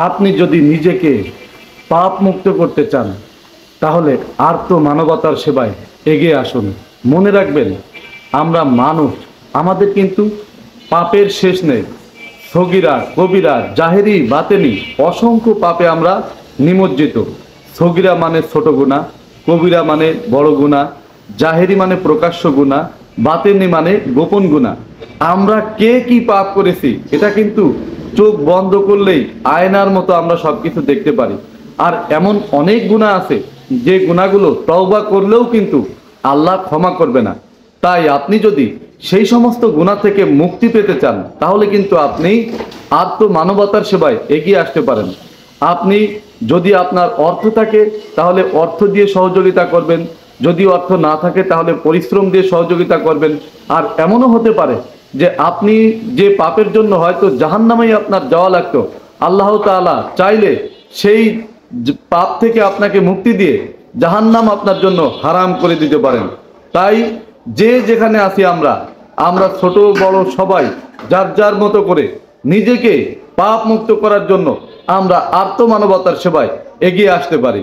আপনি যদি নিজেকে পাপ মুক্ত করতে চান তাহলে আর্ত মানবতার সেবায় এগিয়ে আসুন। মনে রাখবেন, আমরা মানুষ, আমাদের কিন্তু পাপের শেষ নেই। সগীরা কবিরা জাহেরি বাতেনি অসংখ্য পাপে আমরা নিমজ্জিত। সগীরা মানে ছোট গুনাহ, কবিরা মানে বড় গুনাহ, জাহেরি মানে প্রকাশ্য গুনাহ, বাতেনি মানে গোপন গুনাহ। আমরা কে কি পাপ করেছি এটা কিন্তু চোখ বন্ধ করলেই আয়নার মতো আমরা সবকিছু দেখতে পারি। আর এমন অনেক গুনাহ আছে যে গুনাহগুলো তওবা করলেও কিন্তু আল্লাহ ক্ষমা করবে না। তাই আপনি যদি সেই সমস্ত গুনাহ থেকে মুক্তি পেতে চান তাহলে কিন্তু আপনি আত্মমানবতার সেবায় এগিয়ে আসতে পারেন। আপনি যদি আপনার অর্থ থাকে তাহলে অর্থ দিয়ে সহযোগিতা করবেন, যদি অর্থ না থাকে তাহলে পরিশ্রম দিয়ে সহযোগিতা করবেন। আর এমনও হতে পারে যে আপনি যে পাপের জন্য হয়তো জাহান্নামেই আপনার যাওয়া লাগতো, আল্লাহ তাআলা চাইলে সেই পাপ থেকে আপনাকে মুক্তি দিয়ে জাহান্নাম আপনার জন্য হারাম করে দিতে পারেন। তাই যে যেখানে আছি আমরা আমরা ছোট বড় সবাই যার যার মতো করে নিজেকে পাপ মুক্ত করার জন্য আমরা আত্মমানবতার সেবায় এগিয়ে আসতে পারি।